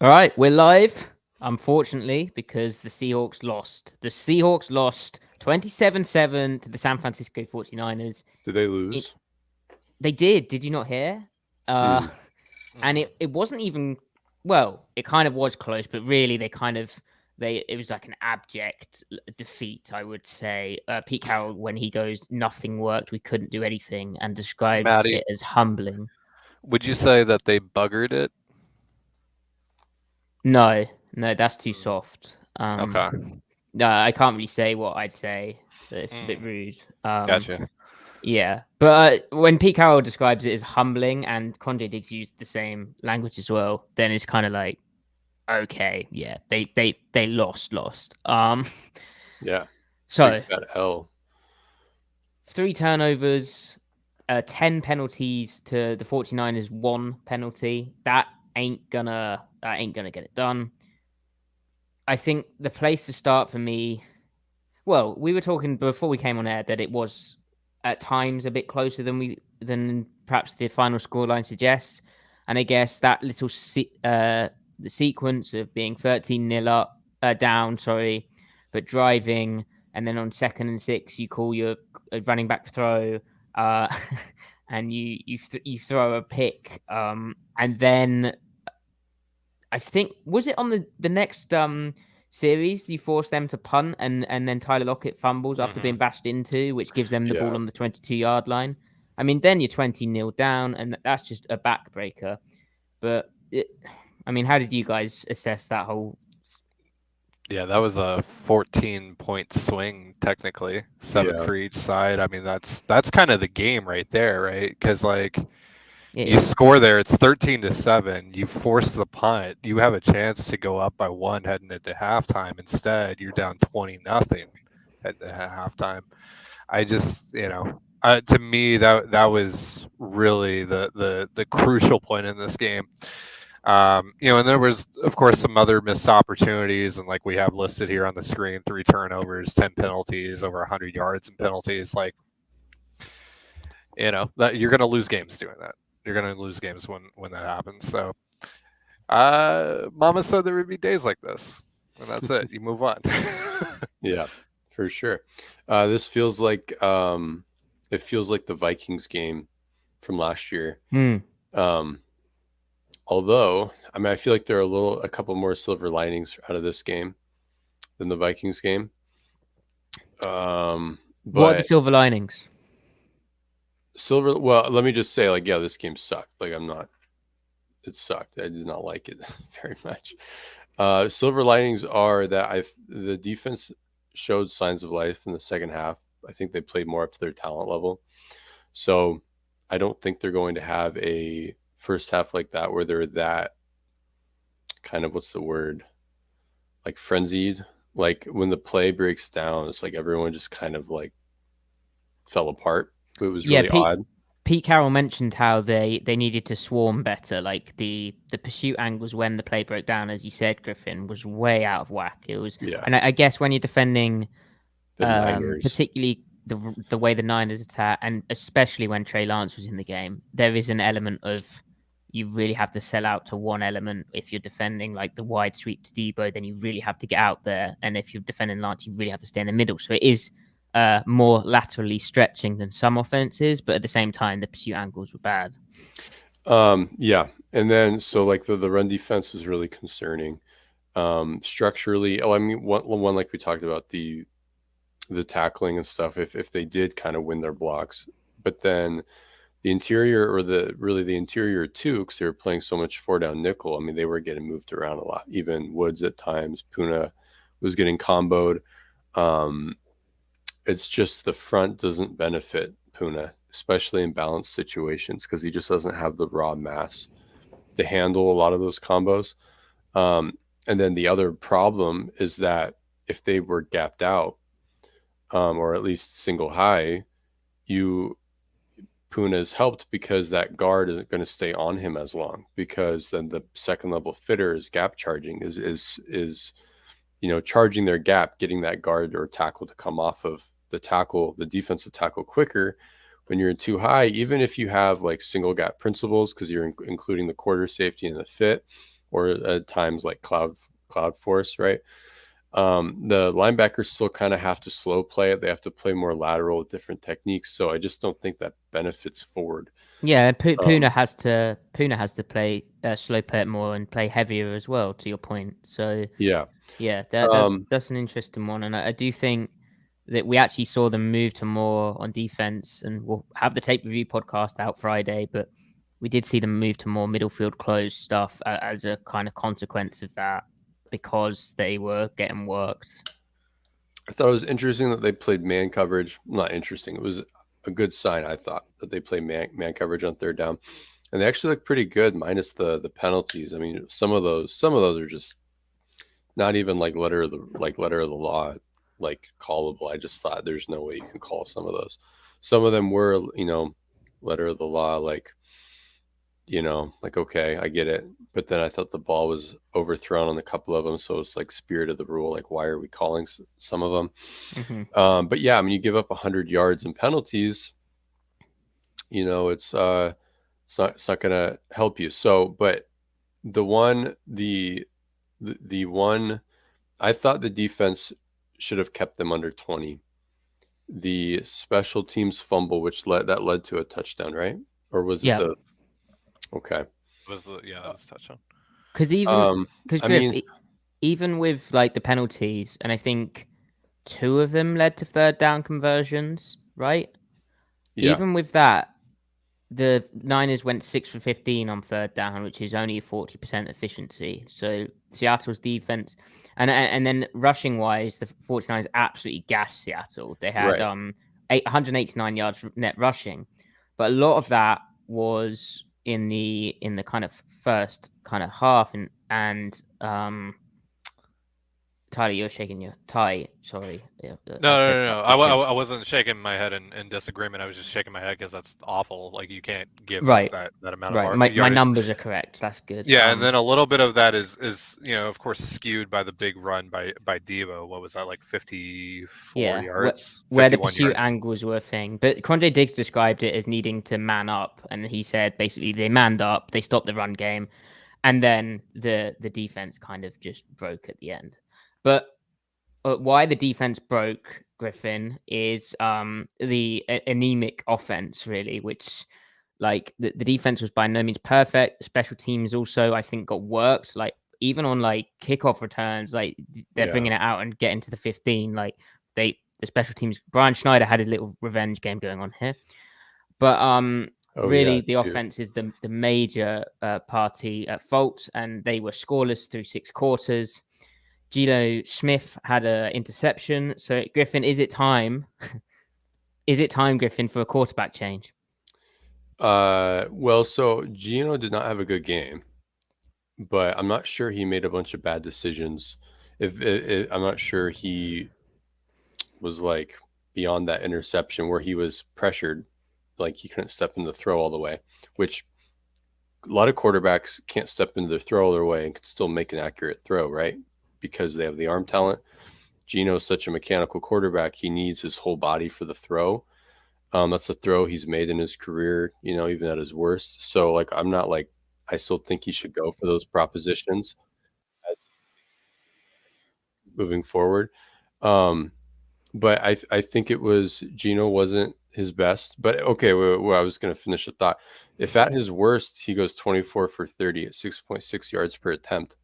All right, we're live, unfortunately, because the Seahawks lost. The Seahawks lost 27-7 to the San Francisco 49ers. Did they lose? They did. Did you not hear? And it wasn't even, well, it kind of was close, but really it was like an abject defeat, I would say. Pete Carroll, when he goes, nothing worked, we couldn't do anything, and describes Matty, it as humbling. would you say that they buggered it? No, that's too soft. Okay. No, I can't really say what I'd say. It's a bit rude. Gotcha. Yeah, but when Pete Carroll describes it as humbling, and Condé Diggs used the same language as well, then it's kind of like, okay, yeah, they lost. Yeah. So that L. 3 turnovers, 10 penalties to the 49ers, 1 penalty. That ain't gonna get it done. I think the place to start for me. Well, we were talking before we came on air that it was at times a bit closer than perhaps the final scoreline suggests, and I guess that little the sequence of being 13-0 up, down, but driving, and then on 2nd and 6 you call your running back throw, and you throw a pick, and then I think was it on the next series, you force them to punt, and then Tyler Lockett fumbles after being bashed into, which gives them the ball on the 22-yard line. I mean, then you're 20-0 down, and that's just a backbreaker. But, how did you guys assess that whole? Yeah, that was a 14-point swing, technically, 7 for each side. I mean, that's kind of the game right there, right? Because, you score there, it's 13-7. You force the punt. You have a chance to go up by 1 heading into halftime. Instead, you're down 20-0 at halftime. I just, to me, that was really the crucial point in this game. And there was, of course, some other missed opportunities, and like we have listed here on the screen, 3 turnovers, 10 penalties, over 100 yards in penalties. That you're going to lose games doing that. You're going to lose games when that happens. So, Mama said there would be days like this, and that's it. You move on. Yeah, for sure. This feels like it feels like the Vikings game from last year. Although, I feel like there are a couple more silver linings out of this game than the Vikings game. What are the silver linings? Well, let me just say, this game sucked. It sucked. I did not like it very much. Silver linings are that the defense showed signs of life in the second half. I think they played more up to their talent level. So I don't think they're going to have a first half like that where they're that kind of, what's the word? Like frenzied. Like when the play breaks down, it's like everyone just kind of fell apart. It was really odd. Pete Carroll mentioned how they needed to swarm better. Like the pursuit angles when the play broke down, as you said, Griffin, was way out of whack. It was, and I guess when you're defending, particularly the way the Niners attack, and especially when Trey Lance was in the game, there is an element of you really have to sell out to one element. If you're defending like the wide sweep to Debo, then you really have to get out there, and if you're defending Lance, you really have to stay in the middle. So it is more laterally stretching than some offenses, but at the same time, the pursuit angles were bad. Yeah. And then, so the run defense was really concerning. Structurally, one like we talked about, the tackling and stuff, if they did kind of win their blocks, but then the interior, or the interior too, because they were playing so much 4-down nickel. They were getting moved around a lot. Even Woods at times, Puna was getting comboed. It's just the front doesn't benefit Puna, especially in balanced situations, because he just doesn't have the raw mass to handle a lot of those combos. And then the other problem is that if they were gapped out, or at least single high, Puna is helped because that guard isn't going to stay on him as long, because then the second level fitter is gap charging, is charging their gap, getting that guard or tackle to come off of the defensive tackle quicker. When you're in too high, even if you have single gap principles, because you're including the quarter safety and the fit, or at times like Cloud Force, right? The linebackers still kind of have to slow play it. They have to play more lateral with different techniques. So I just don't think that benefits forward. Yeah, Puna has to play slow play it more and play heavier as well. To your point, so yeah, that's an interesting one, and I do think that we actually saw them move to more on defense, and we'll have the tape review podcast out Friday, but we did see them move to more middle field close stuff as a kind of consequence of that because they were getting worked. I thought it was interesting that they played man coverage. Not interesting. It was a good sign, I thought, that they played man coverage on third down. And they actually look pretty good minus the penalties. I mean, some of those are just not even like letter of the law, like callable. I just thought there's no way you can call some of those. Some of them were, letter of the law, like okay, I get it. But then I thought the ball was overthrown on a couple of them. So it's like spirit of the rule. Like, why are we calling some of them? Mm-hmm. But yeah, I mean, you give up 100 yards in penalties, it's not going to help you. So, but the one, I thought the defense should have kept them under 20. The special teams fumble, which led to a touchdown, right? Or was it the? Okay. That was touchdown. Because even with like the penalties, and I think 2 of them led to third down conversions, right? Yeah. Even with that, the Niners went 6 for 15 on third down, which is only a 40% efficiency. So Seattle's defense, and then rushing wise, the 49ers absolutely gassed Seattle. They had 189 yards net rushing, but a lot of that was in the kind of first kind of half, and Tyler, you're shaking your tie. Sorry. No. I wasn't shaking my head in disagreement. I was just shaking my head because that's awful. Like, you can't give up that amount of yardage. My numbers are correct. That's good. Yeah, and then a little bit of that is of course skewed by the big run by Devo. What was that, like 54 yards? Where the pursuit angles were a thing. But Quandre Diggs described it as needing to man up, and he said basically they manned up, they stopped the run game, and then the defense kind of just broke at the end. But why the defense broke, Griffin, is the anemic offense, really, which, like, the defense was by no means perfect. The special teams also, I think, got worked. Like, even on, like, kickoff returns, like, they're bringing it out and getting to the 15. Like, the special teams, Brian Schneider had a little revenge game going on here. But the offense is the major party at fault, and they were scoreless through 6 quarters. Geno Smith had an interception. So, Griffin, is it time? Griffin, for a quarterback change? Well, so Geno did not have a good game, but I'm not sure he made a bunch of bad decisions. I'm not sure he was like beyond that interception where he was pressured, like he couldn't step in the throw all the way, which a lot of quarterbacks can't step into the throw all their way and can still make an accurate throw, right? Because they have the arm talent. Geno is such a mechanical quarterback. He needs his whole body for the throw. That's the throw he's made in his career, even at his worst. So, like, I'm not like, I still think he should go for those propositions as moving forward. But I think it was Geno wasn't his best. But okay, well, I was going to finish the thought. If at his worst, he goes 24 for 30 at 6.6 yards per attempt,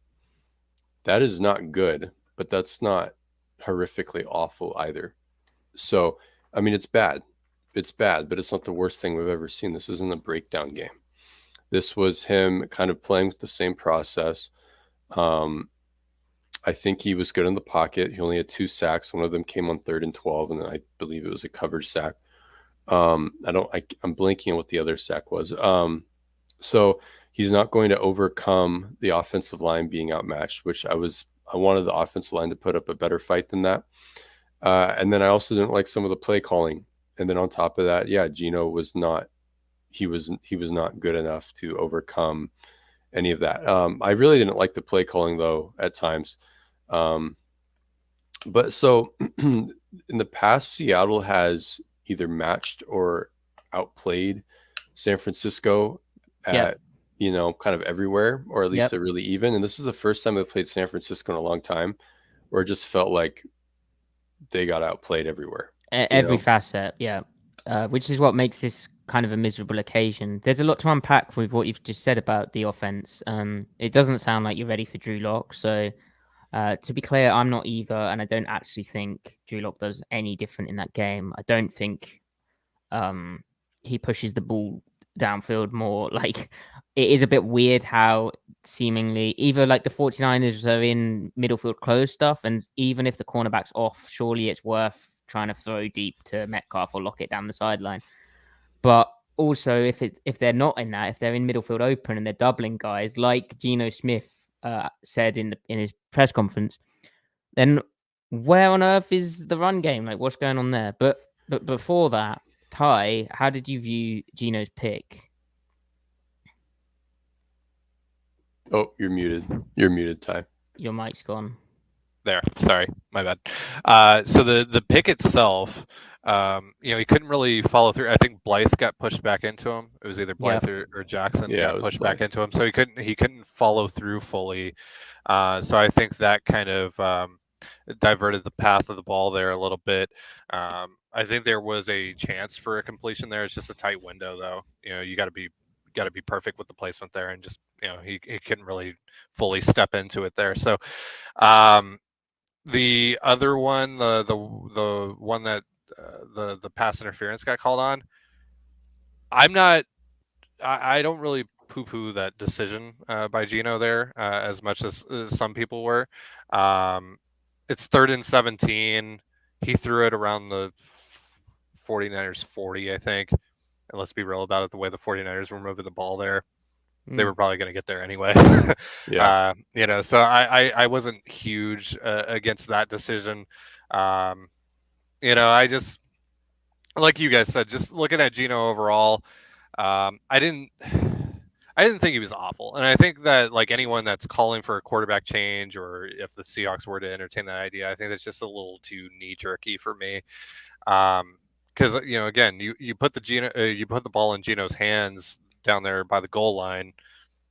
that is not good, but that's not horrifically awful either. So, I mean, it's bad. It's bad, but it's not the worst thing we've ever seen. This isn't a breakdown game. This was him kind of playing with the same process. I think he was good in the pocket. He only had 2 sacks. One of them came on 3rd and 12, and then I believe it was a coverage sack. I'm blanking on what the other sack was. So he's not going to overcome the offensive line being outmatched, which I wanted the offensive line to put up a better fight than that. And then I also didn't like some of the play calling. And then on top of that, Geno was not good enough to overcome any of that. I really didn't like the play calling though at times. But so in the past, Seattle has either matched or outplayed San Francisco at you know, kind of everywhere, or at least Yep. they're really even. And this is the first time they've played San Francisco in a long time where it just felt like they got outplayed everywhere. Every facet, yeah. Which is what makes this kind of a miserable occasion. There's a lot to unpack with what you've just said about the offense. It doesn't sound like you're ready for Drew Lock. So, to be clear, I'm not either, and I don't actually think Drew Lock does any different in that game. I don't think he pushes the ball downfield more. Like, it is a bit weird how seemingly either like the 49ers are in middle field close stuff, and even if the cornerback's off, surely it's worth trying to throw deep to Metcalf or lock it down the sideline. But also, if they're not in that, if they're in middle field open and they're doubling guys, like Geno Smith said in his press conference, then where on earth is the run game? Like, what's going on there? But before that, Ty, how did you view Geno's pick? Oh, you're muted. You're muted, Ty. Your mic's gone. There, sorry, my bad. So the pick itself, he couldn't really follow through. I think Blythe got pushed back into him. It was either Blythe or Jackson got pushed back into him, so he couldn't follow through fully. So I think that kind of diverted the path of the ball there a little bit. I think there was a chance for a completion there. It's just a tight window, though. You got to be perfect with the placement there, and just he couldn't really fully step into it there. So. The other one, the one that the pass interference got called on, I don't really poo-poo that decision by Geno there as much as some people were. It's 3rd and 17. He threw it around the 49ers 40, I think. And let's be real about it, the way the 49ers were moving the ball there. They were probably going to get there anyway. Yeah. So I wasn't huge against that decision. I just, like you guys said, just looking at Geno overall, I didn't think he was awful. And I think that, like, anyone that's calling for a quarterback change, or if the Seahawks were to entertain that idea, I think that's just a little too knee-jerky for me. Because again, you put the ball in Geno's hands down there by the goal line.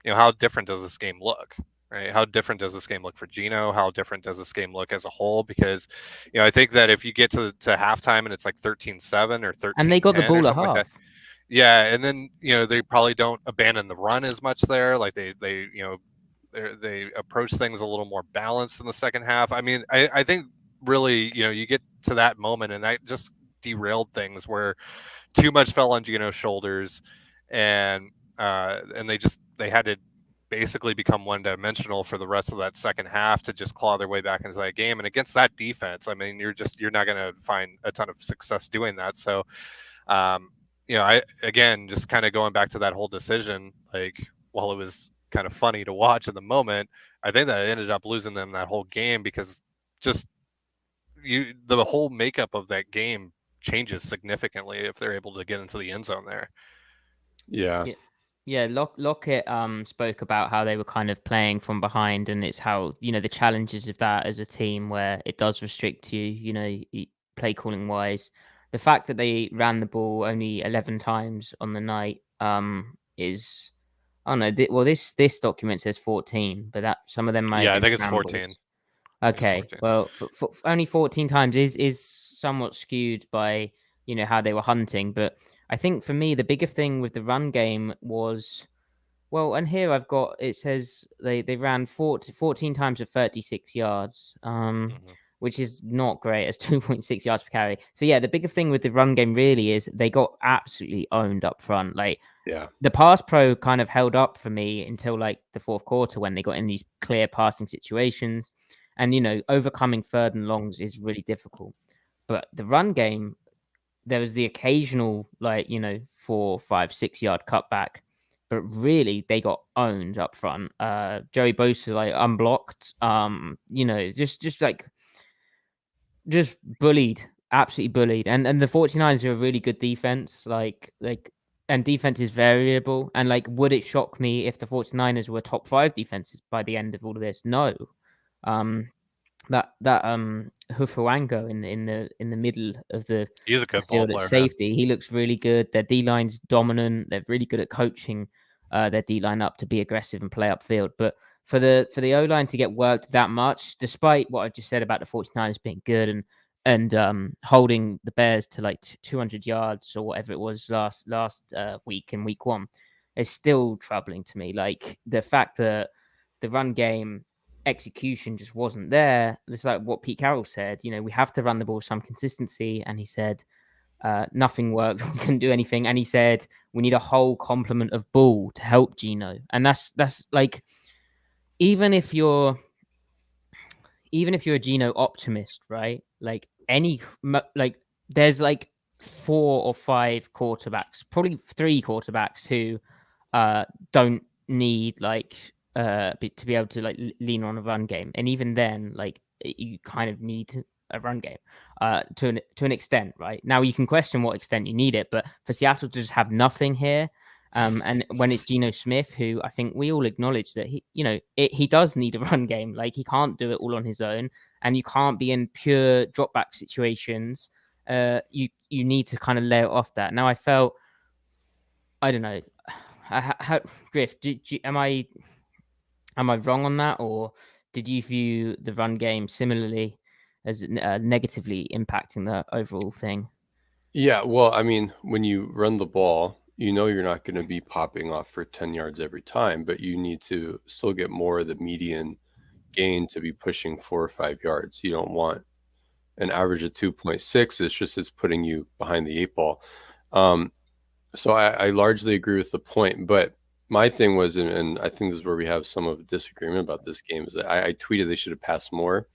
How different does this game look, right? How different does this game look for Geno? How different does this game look as a whole? Because I think that if you get to halftime and it's like 13-7 or 13-10, and they got the ball at half. Like that, yeah, and then they probably don't abandon the run as much there. Like they approach things a little more balanced in the second half. I mean, I think really you get to that moment and that just derailed things where too much fell on Geno's shoulders, and they had to basically become one-dimensional for the rest of that second half to just claw their way back into that game. And against that defense, I mean, you're not going to find a ton of success doing that. So, I again just kind of going back to that whole decision, like, while it was kind of funny to watch in the moment, I think that ended up losing them that whole game, because just the whole makeup of that game changes significantly if they're able to get into the end zone there. Yeah. Lockett spoke about how they were kind of playing from behind, and it's how the challenges of that as a team, where it does restrict you, play calling wise. The fact that they ran the ball only 11 times on the night is, I don't know. This document says 14, but that some of them might. Yeah, I think it's 14. Okay, well, for only 14 times is somewhat skewed by how they were hunting, but I think for me the bigger thing with the run game was, well, and here I've got, it says they ran 14 times at 36 yards, which is not great as 2.6 yards per carry. So yeah, the bigger thing with the run game really is they got absolutely owned up front. Like, the pass pro kind of held up for me until like the fourth quarter, when they got in these clear passing situations, and overcoming 3rd and longs is really difficult. But the run game, there was the occasional 4, 5, 6 yard cutback, but really they got owned up front. Joey Bosa unblocked, just bullied, absolutely bullied. And the 49ers are a really good defense, and defense is variable. And would it shock me if the 49ers were top 5 defenses by the end of all of this? No. That Hufuanga in the middle of the he's a good field ball at player, safety. Man. He looks really good. Their D line's dominant. They're really good at coaching their D-line up to be aggressive and play upfield. But for the O-line to get worked that much, despite what I just said about the 49ers being good and holding the Bears to like 200 yards or whatever it was last week in week 1, it's still troubling to me. Like the fact that the run game execution just wasn't there. It's like what Pete Carroll said, we have to run the ball with some consistency. And he said, nothing worked. We couldn't do anything. And he said, we need a whole complement of ball to help Geno. And that's like, even if you're a Geno optimist, right? Like there's like 4 or 5 quarterbacks, probably 3 quarterbacks who don't need to be able to like lean on a run game. And even then, like you kind of need a run game to an extent, right? Now you can question what extent you need it, but for Seattle to just have nothing here, and when it's Geno Smith, who I think we all acknowledge that he does need a run game. Like he can't do it all on his own, and you can't be in pure drop back situations. You need to kind of layer off that. Now I felt, I don't know, how Griff, am I wrong on that, or did you view the run game similarly as negatively impacting the overall thing? Yeah, well, I mean, when you run the ball, you're not going to be popping off for 10 yards every time, but you need to still get more of the median gain to be pushing 4 or 5 yards. You don't want an average of 2.6. It's putting you behind the 8 ball. So I largely agree with the point, but my thing was, and I think this is where we have some of a disagreement about this game, is that I tweeted they should have passed more.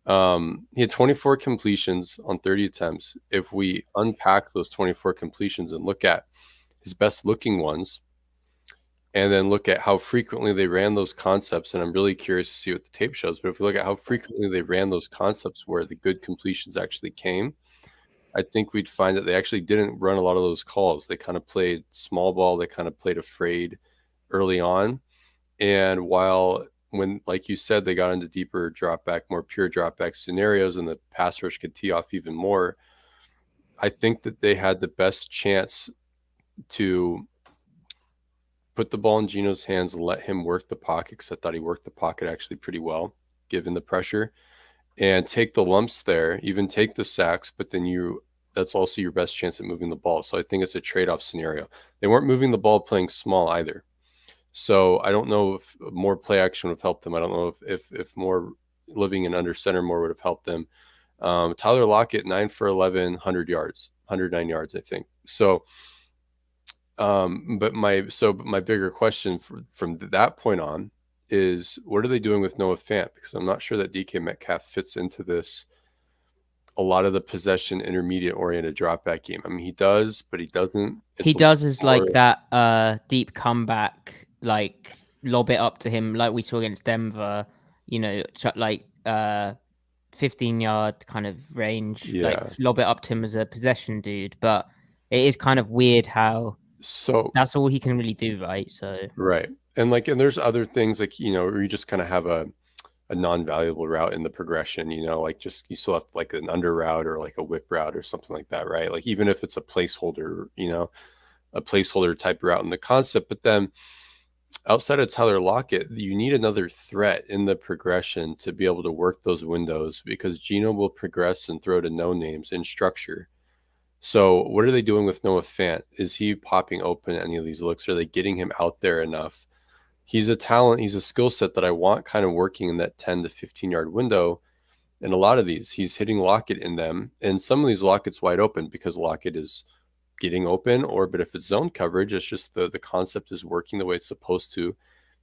He had 24 completions on 30 attempts. If we unpack those 24 completions and look at his best looking ones, and then look at how frequently they ran those concepts, and I'm really curious to see what the tape shows, but if we look at how frequently they ran those concepts where the good completions actually came, I think we'd find that they actually didn't run a lot of those calls. They kind of played small ball. They kind of played afraid early on. And when, like you said, they got into deeper drop back, more pure drop back scenarios, and the pass rush could tee off even more, I think that they had the best chance to put the ball in Geno's hands and let him work the pocket, because I thought he worked the pocket actually pretty well, given the pressure, and take the lumps there, even take the sacks, but then that's also your best chance at moving the ball. So I think it's a trade-off scenario. They weren't moving the ball playing small either. So I don't know if more play action would have helped them. I don't know if more living in under center more would have helped them. Tyler Lockett, 9 for 11, 100 yards, 109 yards, I think. So, but my bigger question from that point on is, what are they doing with Noah Fant? Because I'm not sure that DK Metcalf fits into this, a lot of the possession intermediate oriented drop back game. I mean, he does, but he doesn't. He does is like that deep comeback, like lob it up to him, like we saw against Denver, like 15-yard kind of range, like lob it up to him as a possession dude. But it is kind of weird how that's all he can really do, right? So right. And there's other things where you just kind of have a non-valuable route in the progression, like just you still have like an under route or like a whip route or something like that, right? Like even if it's a placeholder, a placeholder type route in the concept, but then outside of Tyler Lockett, you need another threat in the progression to be able to work those windows, because Geno will progress and throw to no names in structure. So what are they doing with Noah Fant? Is he popping open any of these looks? Are they getting him out there enough? He's a talent. He's a skill set that I want kind of working in that 10 to 15 yard window. And a lot of these, he's hitting Lockett in them. And some of these Lockett's wide open because Lockett is getting open, but if it's zone coverage, it's just the concept is working the way it's supposed to.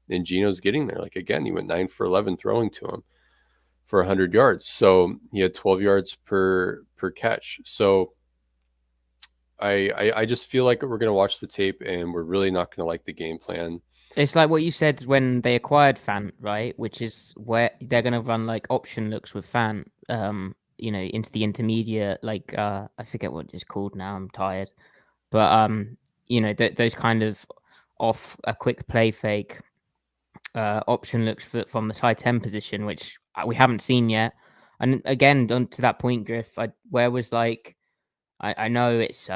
And Geno's getting there. Like, again, he went 9 for 11 throwing to him for 100 yards. So he had 12 yards per catch. So I just feel like we're going to watch the tape and we're really not going to like the game plan. It's like what you said when they acquired Fant, right? Which is where they're going to run like option looks with Fant, into the intermediate, like I forget what it's called now. I'm tired, but those kind of off a quick play fake option looks from the tight end position, which we haven't seen yet. And again, on to that point, Griff, I know it's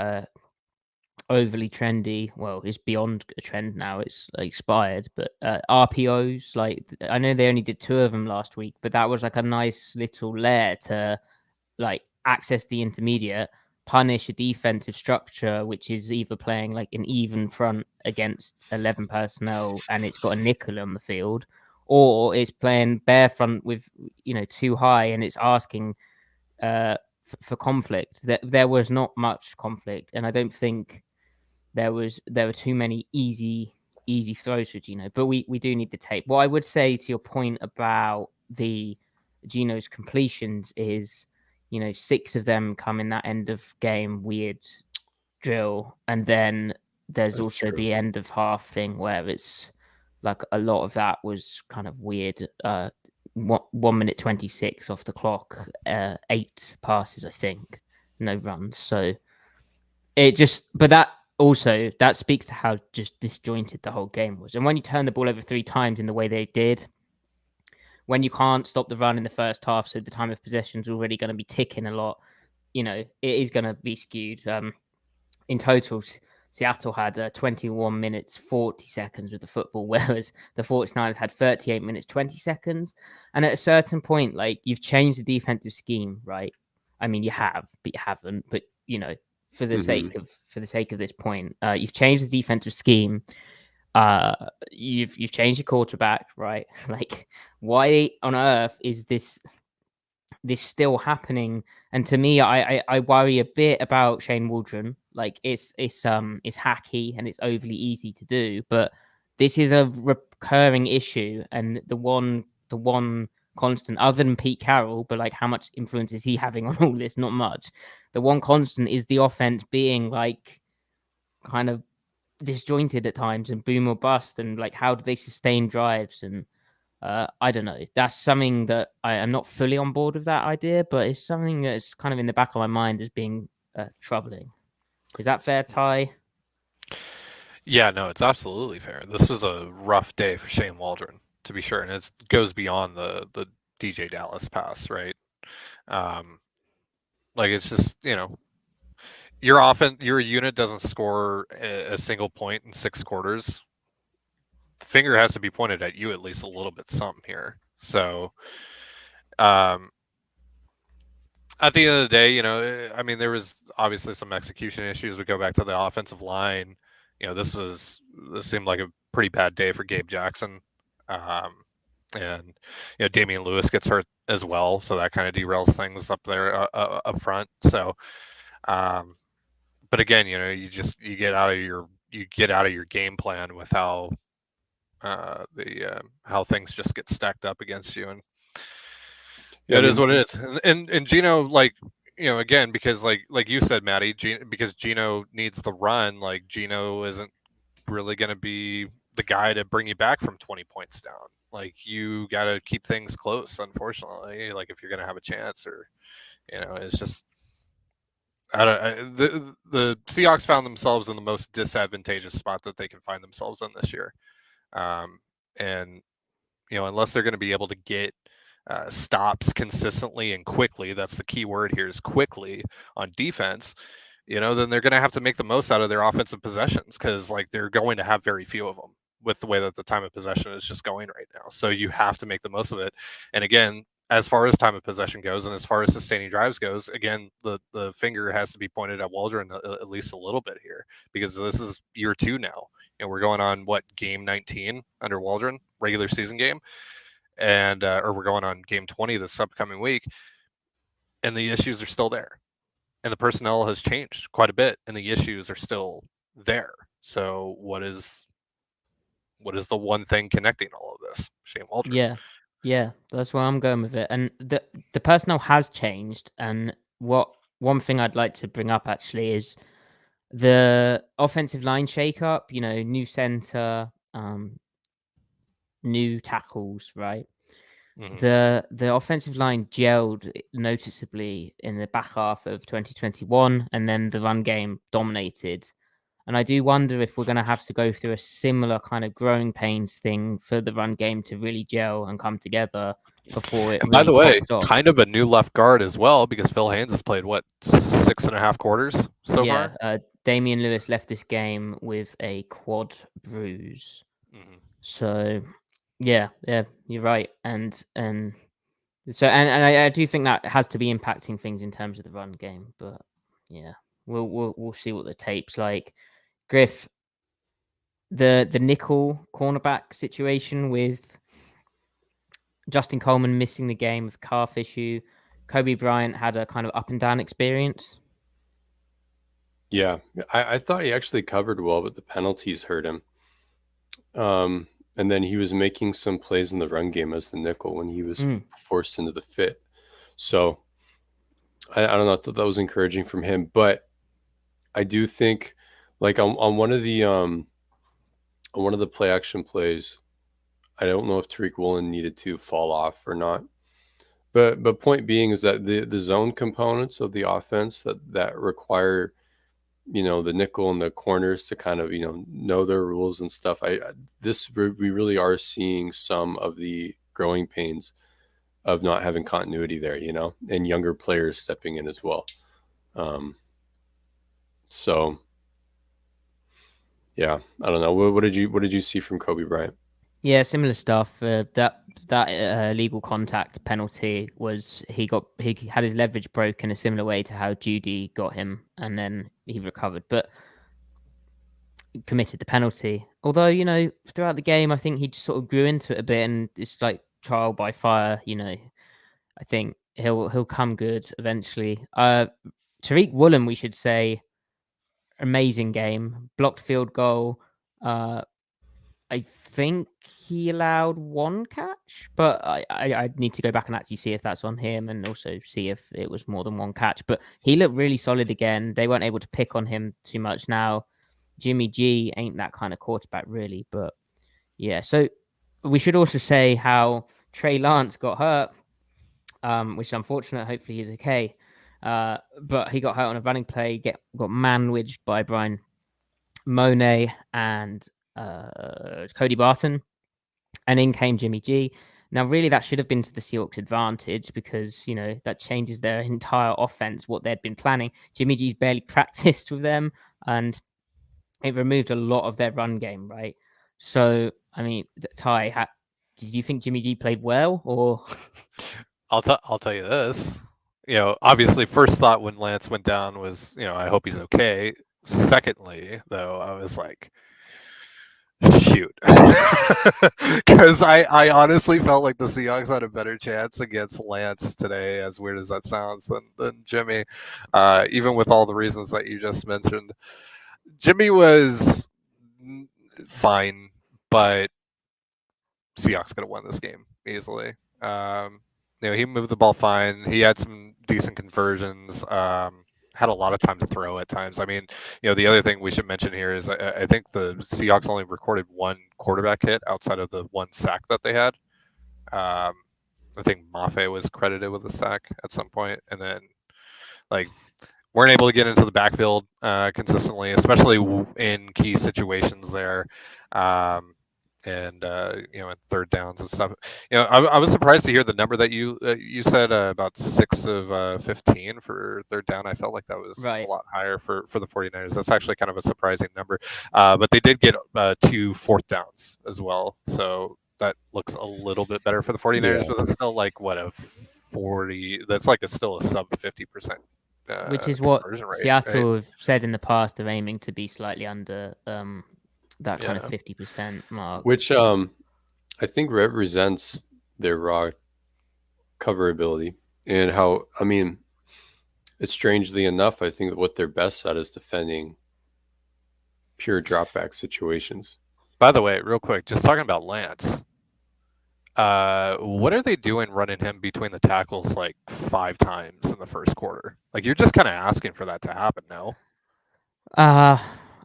overly trendy. Well, it's beyond a trend now. It's expired. But RPOs, like I know they only did 2 of them last week, but that was like a nice little layer to like access the intermediate, punish a defensive structure which is either playing like an even front against 11 personnel and it's got a nickel on the field, or it's playing bare front with too high and it's asking for conflict. There was not much conflict, and I don't think there were too many easy throws for Geno, but we do need the tape. What I would say to your point about the Geno's completions is, 6 of them come in that end of game weird drill, and then there's also the end of half thing where it's like a lot of that was kind of weird. 1 minute 26 off the clock, 8 passes, I think, no runs. So it just, but that speaks to how just disjointed the whole game was. And when you turn the ball over 3 times in the way they did, when you can't stop the run in the first half, so the time of possession is already going to be ticking a lot, it is going to be skewed. In total, Seattle had 21 minutes, 40 seconds with the football, whereas the 49ers had 38 minutes, 20 seconds. And at a certain point, like, you've changed the defensive scheme, right? I mean, you have, but you haven't. But, for the sake of this point, you've changed the defensive scheme. You've changed your quarterback, right? Like, why on earth is this still happening? And to me, I worry a bit about Shane Waldron. Like, it's hacky and it's overly easy to do, but this is a recurring issue. And the one constant, other than Pete Carroll, but like, how much influence is he having on all this? Not much. The one constant is the offense being like kind of disjointed at times and boom or bust, and like, how do they sustain drives? And I don't know. That's something that I am not fully on board with that idea, but it's something that's kind of in the back of my mind as being troubling. Is that fair, Ty? Yeah, no, it's absolutely fair. This was a rough day for Shane Waldron, to be sure, and it goes beyond the DJ Dallas pass, right? Like, it's just, your unit doesn't score a single point in 6 quarters. The finger has to be pointed at you at least a little bit some here. So at the end of the day, I mean, there was obviously some execution issues. We go back to the offensive line. This seemed like a pretty bad day for Gabe Jackson. And Damian Lewis gets hurt as well, so that kind of derails things up there up front. So but again, you get out of your game plan with how how things just get stacked up against you, and it is what it is. And Geno, like, again, because like you said, Matty, because Geno needs the run. Like, Geno isn't really going to be the guy to bring you back from 20 points down. Like, you got to keep things close, unfortunately. Like, if you're going to have a chance, or it's just, the Seahawks found themselves in the most disadvantageous spot that they can find themselves in this year. And unless they're going to be able to get stops consistently and quickly, that's the key word here, is quickly, on defense, then they're going to have to make the most out of their offensive possessions, because like, they're going to have very few of them with the way that the time of possession is just going right now. So you have to make the most of it. And again, as far as time of possession goes, and as far as sustaining drives goes, again, the finger has to be pointed at Waldron at least a little bit here, because this is year 2 now. And we're going on game 19 under Waldron, regular season game, and or we're going on game 20 this upcoming week, and the issues are still there, and the personnel has changed quite a bit, and the issues are still there. So what is the one thing connecting all of this? Shane Waldron. Yeah, that's where I'm going with it. And the personnel has changed, and one thing I'd like to bring up actually is the offensive line shakeup. New center, new tackles, right? Mm-hmm. The offensive line gelled noticeably in the back half of 2021, and then the run game dominated. And I do wonder if we're going to have to go through a similar kind of growing pains thing for the run game to really gel and come together before it. And by the way, kind of a new left guard as well, because Phil Haynes has played 6.5 quarters so far. Damian Lewis left this game with a quad bruise. Mhm. So, yeah, you're right. And so I do think that has to be impacting things in terms of the run game. But yeah, we'll see what the tape's like. Griff, the nickel cornerback situation with Justin Coleman missing the game with calf issue. Kobe Bryant had a kind of up and down experience. Yeah, I thought he actually covered well, but the penalties hurt him. And then he was making some plays in the run game as the nickel when he was forced into the fit. So I don't know, I thought that was encouraging from him. But I do think, like on one of the play action plays, I don't know if Tariq Woolen needed to fall off or not. But point being is that the zone components of the offense that require, you know, the nickel and the corners to kind of, you know their rules and stuff. We really are seeing some of the growing pains of not having continuity there, you know, and younger players stepping in as well. So yeah, I don't know. What did you see from Kobe Bryant? Yeah, similar stuff. That legal contact penalty was he had his leverage broken a similar way to how Judy got him, and then he recovered, but committed the penalty. Although, you know, throughout the game, I think he just sort of grew into it a bit, and it's like trial by fire. You know, I think he'll come good eventually. Tariq Woolen, we should say, amazing game, blocked field goal. I think he allowed one catch, but I need to go back and actually see if that's on him and also see if it was more than one catch. But he looked really solid again. They weren't able to pick on him too much now. Jimmy G ain't that kind of quarterback, really. But yeah, so we should also say how Trey Lance got hurt, which is unfortunate. Hopefully he's okay. But he got hurt on a running play, got manwidged by Brian Monet and Cody Barton, and in came Jimmy G. Now, really, that should have been to the Seahawks' advantage because, you know, that changes their entire offense, what they'd been planning. Jimmy G's barely practiced with them, and it removed a lot of their run game, right? So, I mean, Ty, did you think Jimmy G played well, or? I'll tell you this. You know, obviously, first thought when Lance went down was, you know, I hope he's okay. Secondly, though, I was like, shoot, because I honestly felt like the Seahawks had a better chance against Lance today, as weird as that sounds, than Jimmy, even with all the reasons that you just mentioned. Jimmy was fine, but Seahawks could have won this game easily. You know, he moved the ball fine. He had some decent conversions. Had a lot of time to throw at times. I mean, you know, the other thing we should mention here is I think the Seahawks only recorded one quarterback hit outside of the one sack that they had. I think Mafe was credited with a sack at some point, and then like weren't able to get into the backfield consistently, especially in key situations there. And you know, in third downs and stuff. You know, I was surprised to hear the number that you said about 6 of 15 for third down. I felt like that was a lot higher for the 49ers. That's actually kind of a surprising number. But they did get 2 fourth downs as well, so that looks a little bit better for the 49ers. But that's still like what a 40. That's like still a sub 50%. Which is what rate, Seattle right? have said in the past. They're aiming to be slightly under that kind of 50% mark, which I think represents their raw cover ability and how, I mean, it's strangely enough, I think that what they're best at is defending pure dropback situations. By the way, real quick, just talking about Lance, what are they doing running him between the tackles like 5 times in the first quarter? Like, you're just kind of asking for that to happen, no?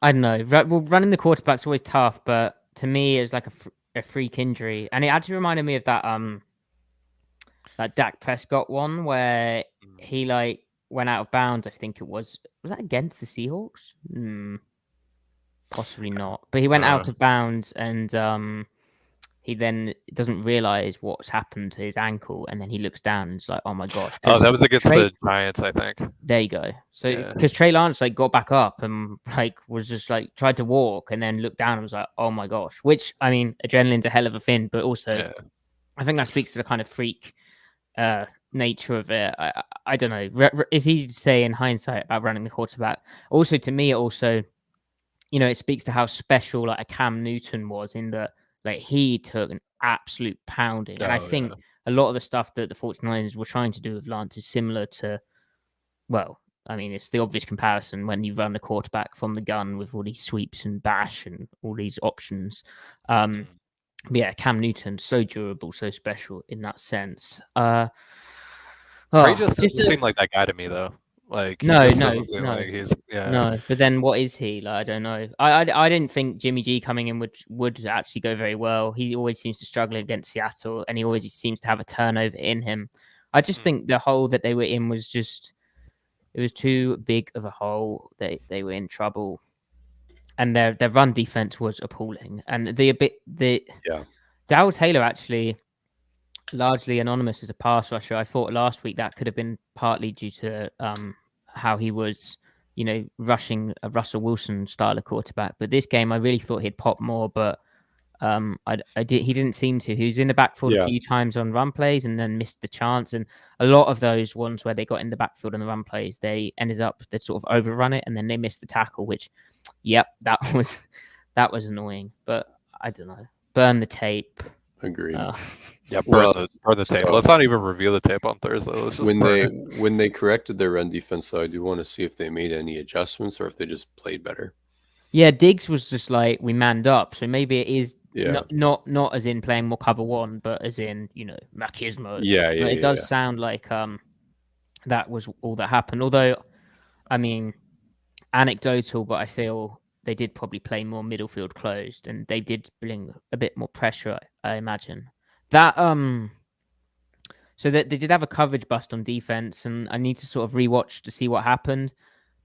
I don't know. Well, running the quarterback's always tough, but to me, it was like a freak injury, and it actually reminded me of that Dak Prescott one where he like went out of bounds. I think it was that against the Seahawks? Possibly not, but he went out of bounds, and he then doesn't realize what's happened to his ankle, and then he looks down and it's like, oh my gosh. Oh, that was against the Giants, I think. There you go. So because Trey Lance like got back up and like was just like tried to walk and then looked down and was like, oh my gosh. Which, I mean, adrenaline's a hell of a thing, but also I think that speaks to the kind of freak nature of it. I don't know. It's easy to say in hindsight about running the quarterback. Also, to me, it speaks to how special like a Cam Newton was in that like he took an absolute pounding. And I think a lot of the stuff that the 49ers were trying to do with Lance is similar to, well, I mean, it's the obvious comparison when you run the quarterback from the gun with all these sweeps and bash and all these options. But yeah, Cam Newton, so durable, so special in that sense. Trey just doesn't seem like that guy to me, though. Like no. Like he's No, but then what is he? Like, I don't know. I didn't think Jimmy G coming in would actually go very well. He always seems to struggle against Seattle, and he always seems to have a turnover in him. I just think the hole that they were in was just, it was too big of a hole. They were in trouble, and their run defense was appalling. And Darryl Taylor actually, largely anonymous as a pass rusher. I thought last week that could have been partly due to how he was, rushing a Russell Wilson style of quarterback. But this game, I really thought he'd pop more, but he didn't seem to. He was in the backfield a few times on run plays and then missed the chance. And a lot of those ones where they got in the backfield on the run plays, they sort of overrun it and then they missed the tackle, which, that was annoying. But I don't know. Burn the tape. Agreed. Burn the tape. Let's not even review the tape on Thursday. Let's just when they corrected their run defense, though, I do want to see if they made any adjustments or if they just played better. Yeah, Diggs was just like, we manned up, so maybe it is not as in playing more cover one, but as in machismo. It does sound like that was all that happened. Although, I mean, anecdotal, but I feel they did probably play more middle field closed, and they did bring a bit more pressure, I imagine. That so that they did have a coverage bust on defense, and I need to sort of rewatch to see what happened.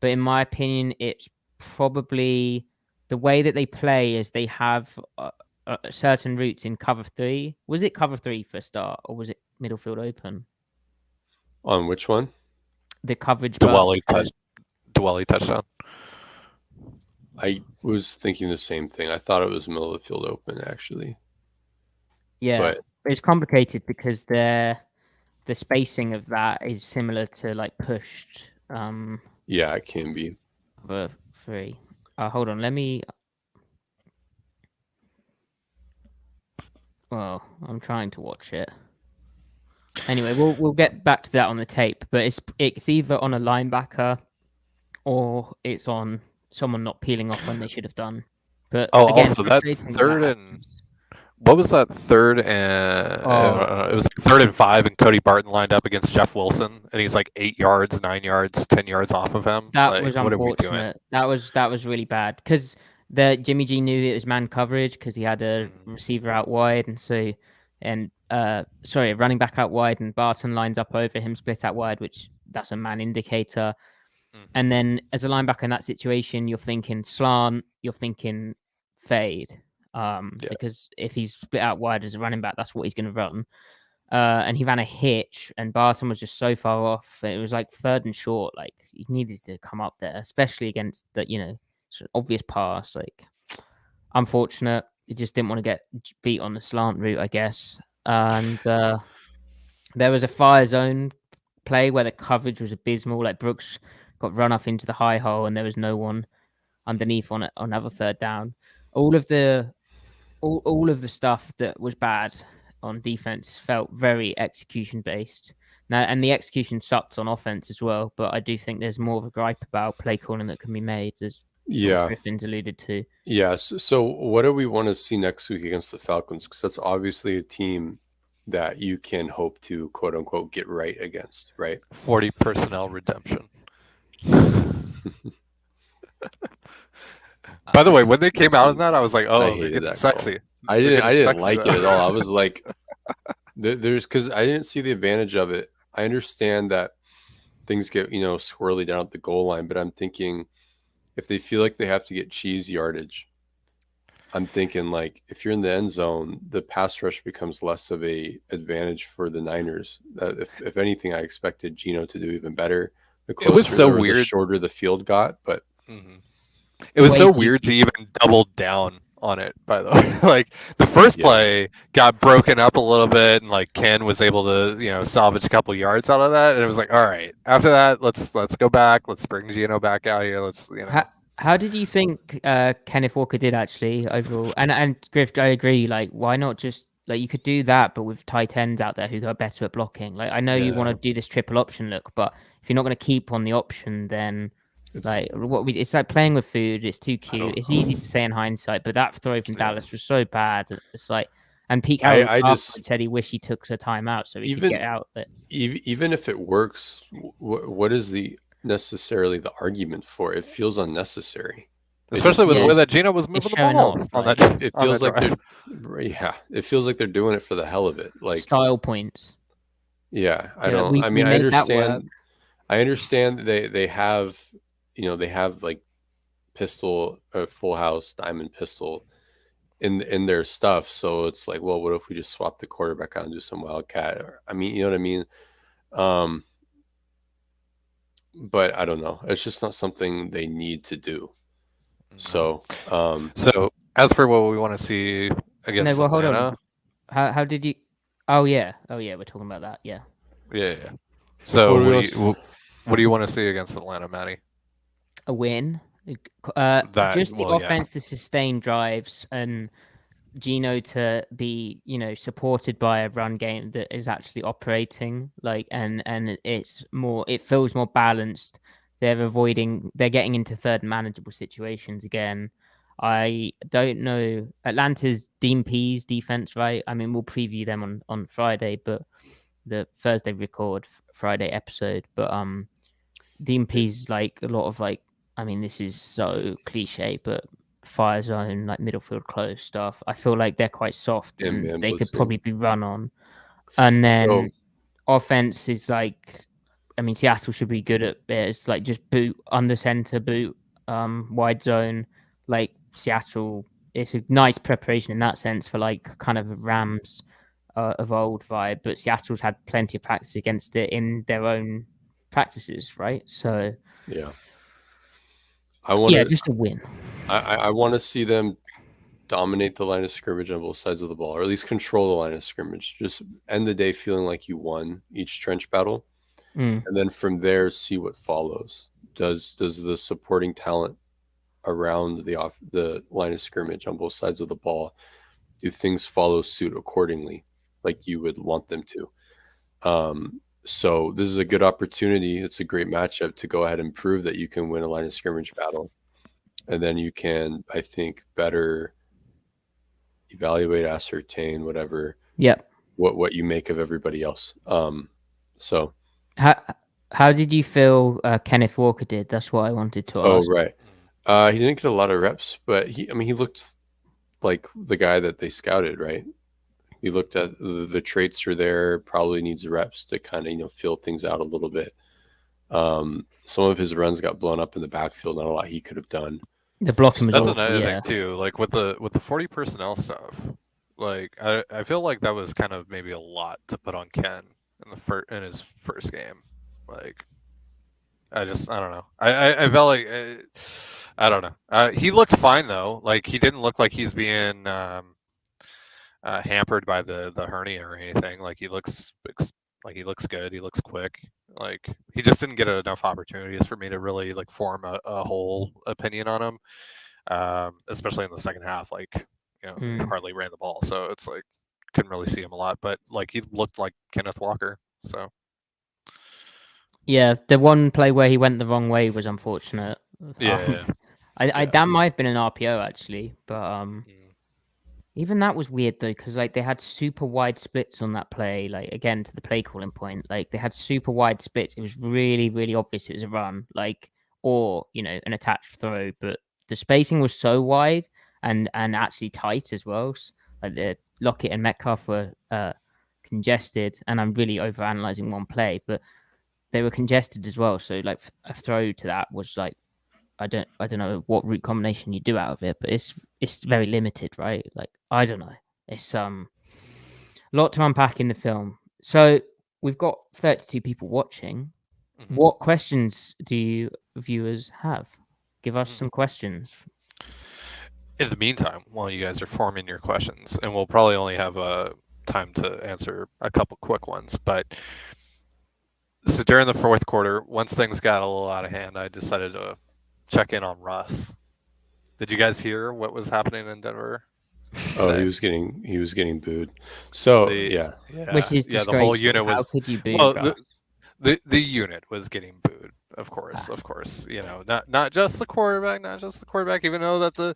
But in my opinion, it's probably the way that they play is they have certain routes in cover 3. Was it cover 3 for a start, or was it middle field open? On which one? The coverage Dwelly touchdown. I was thinking the same thing. I thought it was middle of the field open, actually. Yeah, but it's complicated because the spacing of that is similar to like pushed. Yeah, it can be. Cover 3. Hold on, let me. Well, I'm trying to watch it. Anyway, we'll get back to that on the tape, but it's either on a linebacker or it's on someone not peeling off when they should have done. But again, also that third and what was that third and it was like 3rd and 5, and Cody Barton lined up against Jeff Wilson, and he's like 8 yards, 9 yards, 10 yards off of him. That was unfortunate. That was really bad because the Jimmy G knew it was man coverage because he had a receiver out wide, running back out wide, and Barton lines up over him, split out wide, which that's a man indicator. And then as a linebacker in that situation, you're thinking slant, you're thinking fade. Because if he's split out wide as a running back, that's what he's going to run. And he ran a hitch, and Barton was just so far off. It was like 3rd and short. Like he needed to come up there, especially against that, sort of obvious pass. Like unfortunate. He just didn't want to get beat on the slant route, I guess. And there was a fire zone play where the coverage was abysmal. Like Brooks got run off into the high hole, and there was no one underneath on another 3rd down. All of the stuff that was bad on defense felt very execution based. Now, and the execution sucked on offense as well. But I do think there's more of a gripe about play calling that can be made, as Griffin's alluded to. Yes. So what do we want to see next week against the Falcons? Because that's obviously a team that you can hope to quote unquote get right against, right? 40 personnel redemption. By the way, when they came out in that, I was like, "Oh, they're getting sexy." I didn't like it at all. I was like, "There's," because I didn't see the advantage of it. I understand that things get squirrely down at the goal line, but I'm thinking if they feel like they have to get cheese yardage, I'm thinking like if you're in the end zone, the pass rush becomes less of a advantage for the Niners. If anything, I expected Geno to do even better. The closer It was so or weird. the shorter the field got, but it was so weird to even double down on it, by the way. Like the first play got broken up a little bit, and like Ken was able to, salvage a couple yards out of that. And it was like, all right, after that, let's go back. Let's bring Geno back out here. How did you think Kenneth Walker did actually overall? And Griff, I agree. Like, why not just like you could do that, but with tight ends out there who are better at blocking? Like, I know you want to do this triple option look, but if you're not going to keep on the option, then it's like playing with food. It's too cute. It's easy to say in hindsight, but that throw from Dallas was so bad. It's like, and Pete Carroll just said he wished he took a timeout so he could get out of it. Even if it works, what is necessarily the argument for it? It feels unnecessary, especially with the way that Geno was moving the ball on that. It feels like it feels like they're doing it for the hell of it, like style points. Yeah, I understand. I understand they have, they have like pistol, full house, diamond pistol in their stuff. So it's like, well, what if we just swap the quarterback out and do some wildcat? You know what I mean? But I don't know. It's just not something they need to do. So, so as for what we want to see against Atlanta, hold on. How did you? Oh yeah, we're talking about that. Yeah. So what do you want to see against Atlanta, Matty? A win. The offense to sustain drives and Geno to be, supported by a run game that is actually operating, and it feels more balanced. They're getting into third and manageable situations again. I don't know Atlanta's Dean Pease defense, right? I mean, we'll preview them on Friday, but the Thursday record Friday episode. But Dean Pease is like a lot of this is so cliche, but fire zone, like middle field close stuff. I feel like they're quite soft and they could probably be run on. And then offense is Seattle should be good at it. It's like just boot under center, boot wide zone. Like Seattle, it's a nice preparation in that sense for kind of a Rams of old vibe. But Seattle's had plenty of practice against it in their own practices, right? So yeah. Just a win. I want to see them dominate the line of scrimmage on both sides of the ball, or at least control the line of scrimmage. Just end the day feeling like you won each trench battle, and then from there see what follows. Does the supporting talent around the line of scrimmage on both sides of the ball, do things follow suit accordingly, like you would want them to? So this is a good opportunity. It's a great matchup to go ahead and prove that you can win a line of scrimmage battle. And then you can, I think, better evaluate, ascertain, whatever. Yeah. What you make of everybody else. So. How did you feel Kenneth Walker did? That's what I wanted to ask. Oh, right. He didn't get a lot of reps, but he looked like the guy that they scouted, right? He looked at the traits are there, probably needs reps to kind of, feel things out a little bit. Some of his runs got blown up in the backfield. Not a lot he could have done. The blocking was That's awful, another thing too. Like with the 40 personnel stuff, I feel like that was kind of maybe a lot to put on Ken in his first game. I don't know. I felt like I don't know. He looked fine though. Like he didn't look like he's being hampered by the hernia or anything. Like he looks good. He looks quick. Like he just didn't get enough opportunities for me to really form a whole opinion on him. Especially in the second half, he hardly ran the ball, so it's couldn't really see him a lot. But he looked like Kenneth Walker. So yeah, the one play where he went the wrong way was unfortunate. That might have been an RPO actually, but even that was weird though, because they had super wide splits on that play. Again, to the play calling point, they had super wide splits. It was really, really obvious it was a run, or an attached throw. But the spacing was so wide and actually tight as well. The Lockett and Metcalf were congested, and I'm really overanalyzing one play, but they were congested as well. So a throw to that was I don't know what route combination you do out of it, but it's it's very limited, right? Like, I don't know. It's a lot to unpack in the film. So we've got 32 people watching. Mhm. What questions do you viewers have? Give us some questions. In the meantime, while you guys are forming your questions, and we'll probably only have time to answer a couple quick ones, but so during the fourth quarter, once things got a little out of hand, I decided to check in on Russ. Did you guys hear what was happening in Denver? Oh, he was getting booed. So Which is the whole unit How was. could you boo Well, Russ? the unit was getting booed, of course. You know, not just the quarterback, even though that the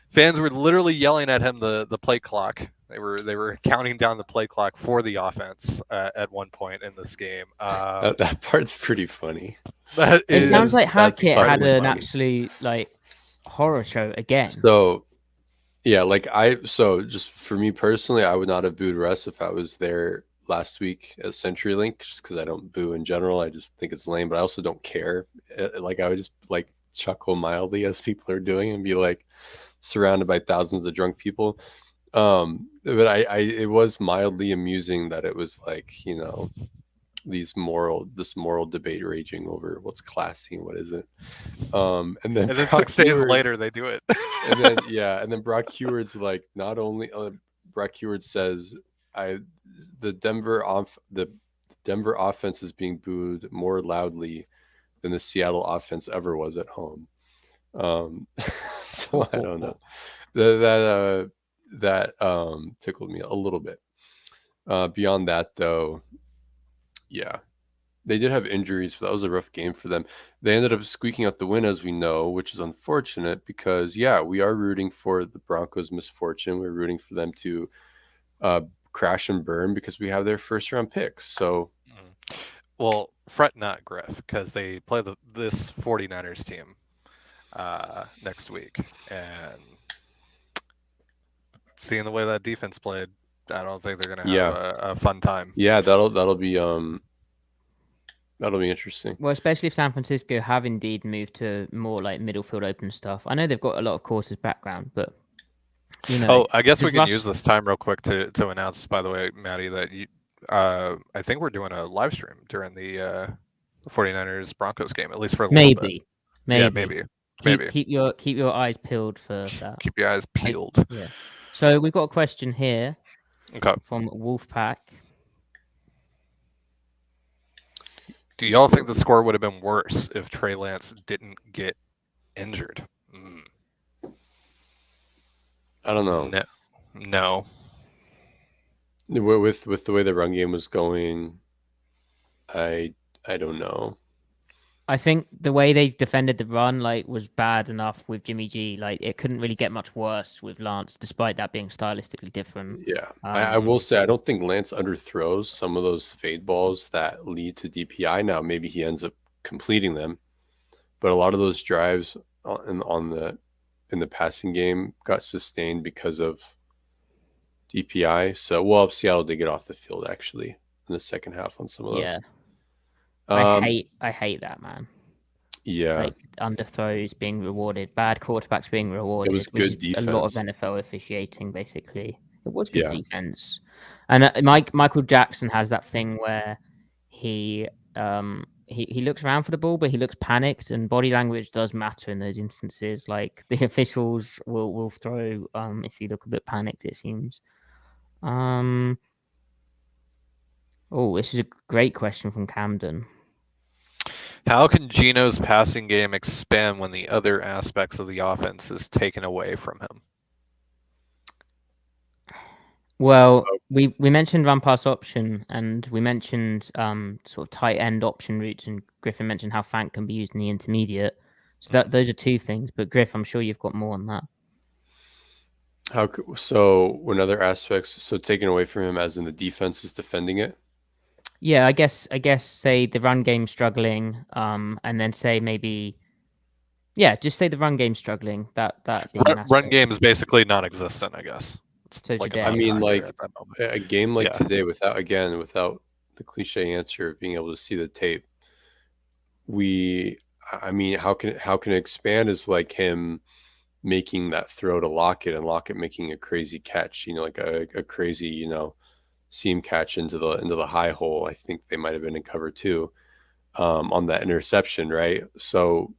fans were literally yelling at him the play clock. They were counting down the play clock for the offense at one point in this game. That part's pretty funny. It sounds like Hackett had an funny. absolute like horror show again. So yeah, like just for me personally, I would not have booed Russ if I was there last week at CenturyLink, just because I don't boo in general. I just think it's lame, but I also don't care. Like I would just like chuckle mildly as people are doing and be like surrounded by thousands of drunk people. But it was mildly amusing that it was like, you know, this moral debate raging over what's classy and what isn't. And then 6 days later they do it. and then Brock Heward's like, not only Brock Heward says the Denver offense is being booed more loudly than the Seattle offense ever was at home. So I don't know. That tickled me a little bit. Beyond that, though, yeah, they did have injuries, but that was a rough game for them. They ended up squeaking out the win, as we know, which is unfortunate because, yeah, we are rooting for the Broncos' misfortune. We're rooting for them to crash and burn because we have their first-round pick. So, well, fret not, Griff, because they play this 49ers team next week, and seeing the way that defense played, I don't think they're gonna have a fun time. Yeah, that'll be interesting. Well, especially if San Francisco have indeed moved to more like middle field open stuff. I know they've got a lot of quarters background, but you know. Oh, I guess we can use this time real quick to announce, by the way, Matty, that I think we're doing a live stream during the 49ers Broncos game, at least for a little bit. Maybe. Keep your eyes peeled for that. Keep your eyes peeled. Yeah. So we've got a question here from Wolfpack. Do y'all think the score would have been worse if Trey Lance didn't get injured? I don't know. No. With the way the run game was going, I don't know. I think the way they defended the run was bad enough with Jimmy G. Like it couldn't really get much worse with Lance, despite that being stylistically different. Yeah, I will say I don't think Lance underthrows some of those fade balls that lead to DPI. Now maybe he ends up completing them, but a lot of those drives in the passing game got sustained because of DPI. So Seattle did get off the field actually in the second half on some of those. Yeah. I hate that, man. Yeah. Like underthrows being rewarded, bad quarterbacks being rewarded. It was good defense. A lot of NFL officiating, basically. It was good defense. And Michael Jackson has that thing where he looks around for the ball, but he looks panicked, and body language does matter in those instances. Like the officials will throw if you look a bit panicked, it seems. Oh, this is a great question from Camden. How can Geno's passing game expand when the other aspects of the offense is taken away from him? Well, we mentioned run pass option, and we mentioned sort of tight end option routes, and Griffin mentioned how Fant can be used in the intermediate. So those are two things. But Griff, I'm sure you've got more on that. When other aspects, taken away from him, as in the defense is defending it. Yeah, I guess say the run game struggling, and then say maybe, just say the run game struggling. That run game is basically non-existent, I guess. So today, I mean, like a game like today, without the cliche answer of being able to see the tape. How can it expand is like him making that throw to Lockett and Lockett making a crazy catch, like a crazy, seam catch into the high hole. I think they might have been in cover 2 on that interception, right? So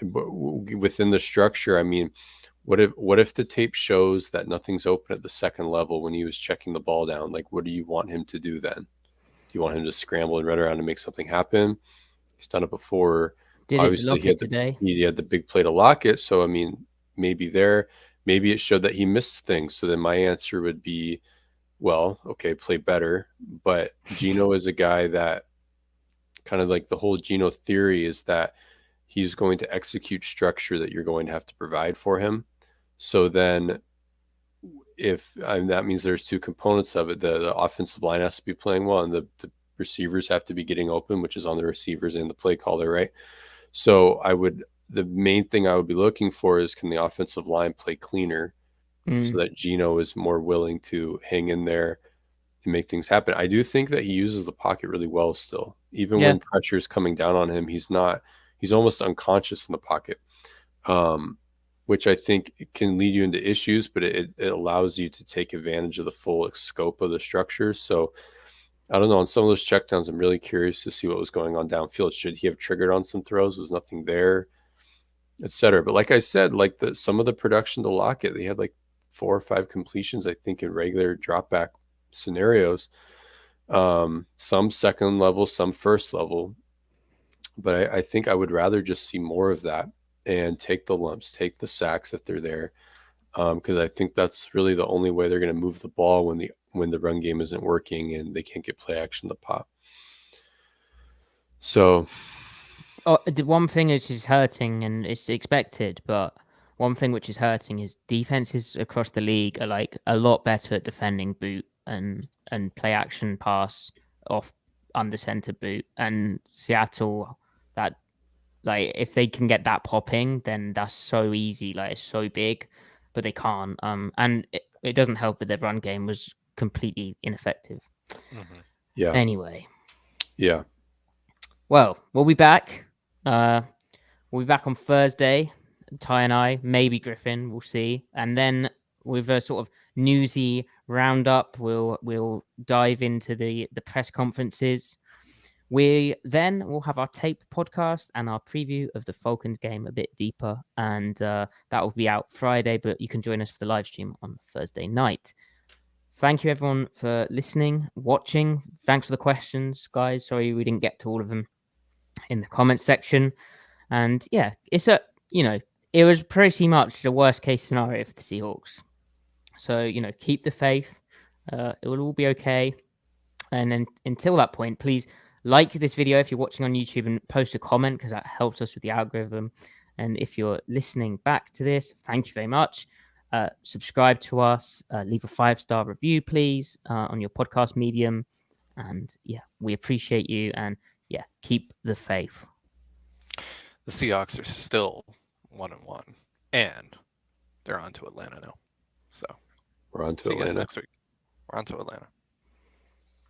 within the structure, I mean, what if the tape shows that nothing's open at the second level when he was checking the ball down? Like, what do you want him to do then? Do you want him to scramble and run around and make something happen? He's done it before. Obviously, he had the big play to Lockett. So, I mean, maybe it showed that he missed things. So then my answer would be, well, okay, play better. But Geno is a guy that kind of like the whole Geno theory is that he's going to execute structure that you're going to have to provide for him. So then that means there's 2 components of it. The offensive line has to be playing well, and the receivers have to be getting open, which is on the receivers and the play caller, right? So the main thing I would be looking for is, can the offensive line play cleaner so that Geno is more willing to hang in there and make things happen. I do think that he uses the pocket really well still. Even when pressure is coming down on him, he's almost unconscious in the pocket, which I think can lead you into issues, but it allows you to take advantage of the full scope of the structure. So I don't know, on some of those checkdowns, I'm really curious to see what was going on downfield. Should he have triggered on some throws? Was nothing there, etc. But like I said, like some of the production to Lockett, they had like 4 or 5 completions, I think, in regular drop back scenarios. Some second level, some first level. But I think I would rather just see more of that and take the lumps, take the sacks if they're there, because I think that's really the only way they're going to move the ball when the run game isn't working and they can't get play action to pop. So, the one thing which is hurting, and it's expected, but one thing which is hurting is defenses across the league are like a lot better at defending boot and play action pass off under center boot, and Seattle, that like if they can get that popping, then that's so easy, like it's so big, but they can't. And it doesn't help that their run game was completely ineffective. Yeah. Anyway. Yeah. Well, we'll be back. We'll be back on Thursday. Ty and I, maybe Griffin, we'll see. And then with a sort of newsy roundup, we'll dive into the press conferences. We then will have our tape podcast and our preview of the Falcons game a bit deeper. And that will be out Friday, but you can join us for the live stream on Thursday night. Thank you, everyone, for listening, watching. Thanks for the questions, guys. Sorry we didn't get to all of them in the comments section. And yeah, it was pretty much the worst case scenario for the Seahawks. So, keep the faith. It will all be okay. And then until that point, please like this video if you're watching on YouTube and post a comment, because that helps us with the algorithm. And if you're listening back to this, thank you very much. Subscribe to us. Leave a 5-star review, please, on your podcast medium. And yeah, we appreciate you. And yeah, keep the faith. The Seahawks are still 1-1, and they're on to Atlanta now. So we're on to see Atlanta you guys next week. We're on to Atlanta.